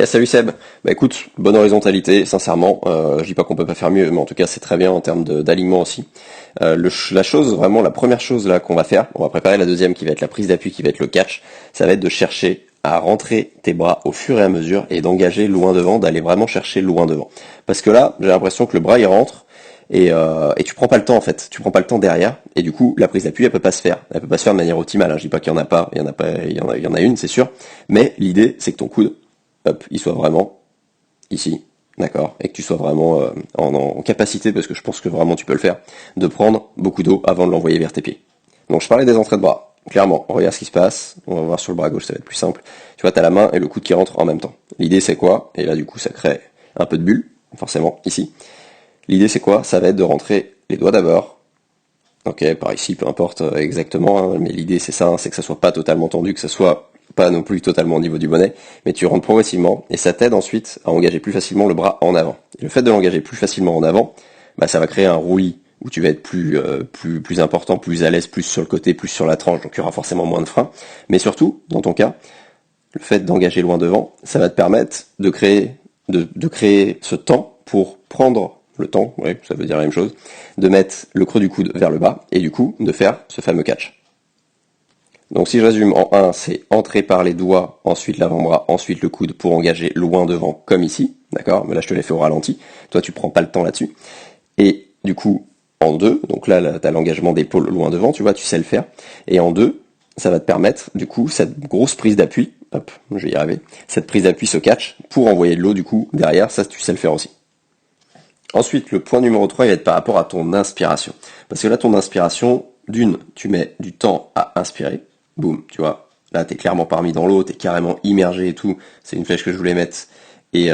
Salut Seb. Bah écoute, bonne horizontalité, sincèrement. Je dis pas qu'on peut pas faire mieux, mais en tout cas c'est très bien en termes d'alignement aussi. La chose, vraiment la première chose là qu'on va faire, on va préparer la deuxième qui va être la prise d'appui, qui va être le catch. Ça va être de chercher à rentrer tes bras au fur et à mesure et d'engager loin devant, d'aller vraiment chercher loin devant. Parce que là, j'ai l'impression que le bras il rentre et tu prends pas le temps en fait, tu prends pas le temps derrière et du coup la prise d'appui elle peut pas se faire, elle peut pas se faire de manière optimale. Hein. Je dis pas qu'il y en a pas, il y en a une c'est sûr, mais l'idée c'est que ton coude, hop, il soit vraiment ici, d'accord, et que tu sois vraiment en capacité, parce que je pense que vraiment tu peux le faire, de prendre beaucoup d'eau avant de l'envoyer vers tes pieds. Donc je parlais des entrées de bras. Clairement, regarde ce qui se passe, on va voir sur le bras gauche, ça va être plus simple. Tu vois, t'as la main et le coude qui rentrent en même temps. L'idée c'est quoi? Et là du coup ça crée un peu de bulle, forcément, ici. L'idée c'est quoi? Ça va être de rentrer les doigts d'abord. Ok, par ici, peu importe exactement, hein, mais l'idée c'est ça, hein, c'est que ça soit pas totalement tendu, que ça soit pas non plus totalement au niveau du bonnet, mais tu rentres progressivement, et ça t'aide ensuite à engager plus facilement le bras en avant. Et le fait de l'engager plus facilement en avant, bah, ça va créer un roulis où tu vas être plus important, plus à l'aise, plus sur le côté, plus sur la tranche, donc il y aura forcément moins de frein. Mais surtout, dans ton cas, le fait d'engager loin devant, ça va te permettre de créer ce temps pour prendre le temps, oui, ça veut dire la même chose, de mettre le creux du coude vers le bas, et du coup, de faire ce fameux catch. Donc si je résume, en 1, c'est entrer par les doigts, ensuite l'avant-bras, ensuite le coude pour engager loin devant, comme ici, d'accord? Mais là, je te l'ai fait au ralenti. Toi, tu prends pas le temps là-dessus. Et du coup, en 2, donc là t'as l'engagement d'épaule loin devant, tu vois, tu sais le faire. Et en 2, ça va te permettre, du coup, cette grosse prise d'appui, hop, je vais y arriver, cette prise d'appui, ce catch, pour envoyer de l'eau, du coup, derrière, ça, tu sais le faire aussi. Ensuite, le point numéro 3, il va être par rapport à ton inspiration. Parce que là, ton inspiration, d'une, tu mets du temps à inspirer. Boum, tu vois. Là, t'es clairement parmi dans l'eau, t'es carrément immergé et tout. C'est une flèche que je voulais mettre. Et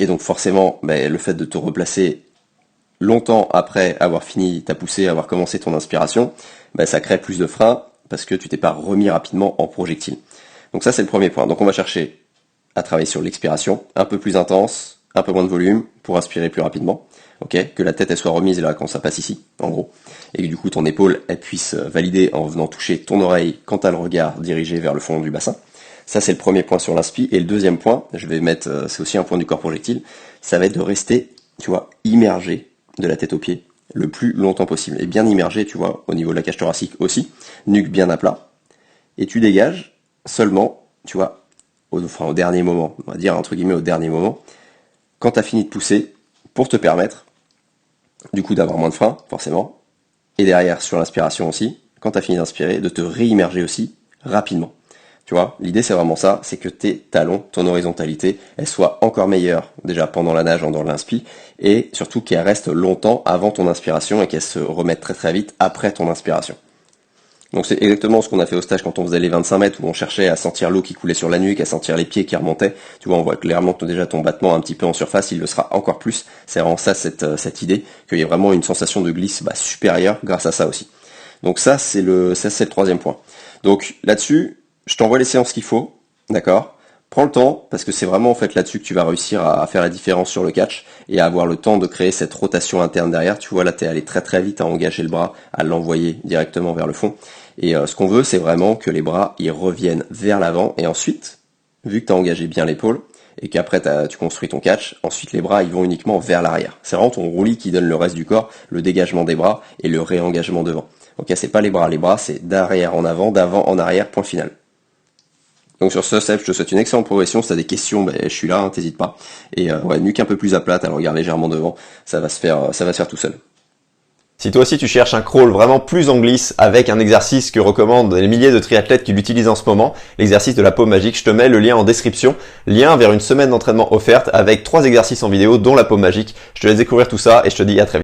donc, forcément, le fait de te replacer longtemps après avoir fini ta poussée, avoir commencé ton inspiration, ça crée plus de frein parce que tu t'es pas remis rapidement en projectile. Donc ça, c'est le premier point. Donc, on va chercher à travailler sur l'expiration, un peu plus intense, un peu moins de volume pour inspirer plus rapidement, ok, que la tête elle soit remise là quand ça passe ici, en gros, et que du coup ton épaule elle puisse valider en venant toucher ton oreille quand t'as le regard dirigé vers le fond du bassin. Ça c'est le premier point sur l'inspi, et le deuxième point, je vais mettre, c'est aussi un point du corps projectile, ça va être de rester, tu vois, immergé de la tête aux pieds le plus longtemps possible, et bien immergé, tu vois, au niveau de la cage thoracique aussi, nuque bien à plat, et tu dégages seulement, tu vois, au dernier moment, on va dire entre guillemets au dernier moment, quand tu as fini de pousser, pour te permettre, du coup, d'avoir moins de frein, forcément, et derrière, sur l'inspiration aussi, quand tu as fini d'inspirer, de te réimmerger aussi, rapidement. Tu vois, l'idée c'est vraiment ça, c'est que tes talons, ton horizontalité, elle soit encore meilleure, déjà pendant la nage, dans l'inspi, et surtout qu'elle reste longtemps avant ton inspiration, et qu'elle se remette très très vite après ton inspiration. Donc c'est exactement ce qu'on a fait au stage quand on faisait les 25 mètres, où on cherchait à sentir l'eau qui coulait sur la nuque, à sentir les pieds qui remontaient. Tu vois, on voit clairement que déjà ton battement un petit peu en surface, il le sera encore plus. C'est vraiment ça, cette idée, qu'il y ait vraiment une sensation de glisse supérieure grâce à ça aussi. Donc ça, c'est le troisième point. Donc là-dessus, je t'envoie les séances qu'il faut, d'accord? Prends le temps, parce que c'est vraiment en fait là-dessus que tu vas réussir à faire la différence sur le catch et à avoir le temps de créer cette rotation interne derrière. Tu vois, là, t'es allé très très vite à engager le bras, à l'envoyer directement vers le fond. Et ce qu'on veut, c'est vraiment que les bras, ils reviennent vers l'avant. Et ensuite, vu que tu as engagé bien l'épaule, et qu'après tu construis ton catch, ensuite les bras, ils vont uniquement vers l'arrière. C'est vraiment ton roulis qui donne le reste du corps, le dégagement des bras et le réengagement devant. Ok, c'est pas les bras c'est d'arrière en avant, d'avant en arrière, point final. Donc sur ce, Seb, je te souhaite une excellente progression. Si tu as des questions, je suis là, t'hésites pas. Et nuque un peu plus à plat, t'as le regard légèrement devant, ça va se faire tout seul. Si toi aussi tu cherches un crawl vraiment plus en glisse avec un exercice que recommandent les milliers de triathlètes qui l'utilisent en ce moment, l'exercice de la paume magique, je te mets le lien en description, lien vers une semaine d'entraînement offerte avec 3 exercices en vidéo dont la paume magique. Je te laisse découvrir tout ça et je te dis à très vite.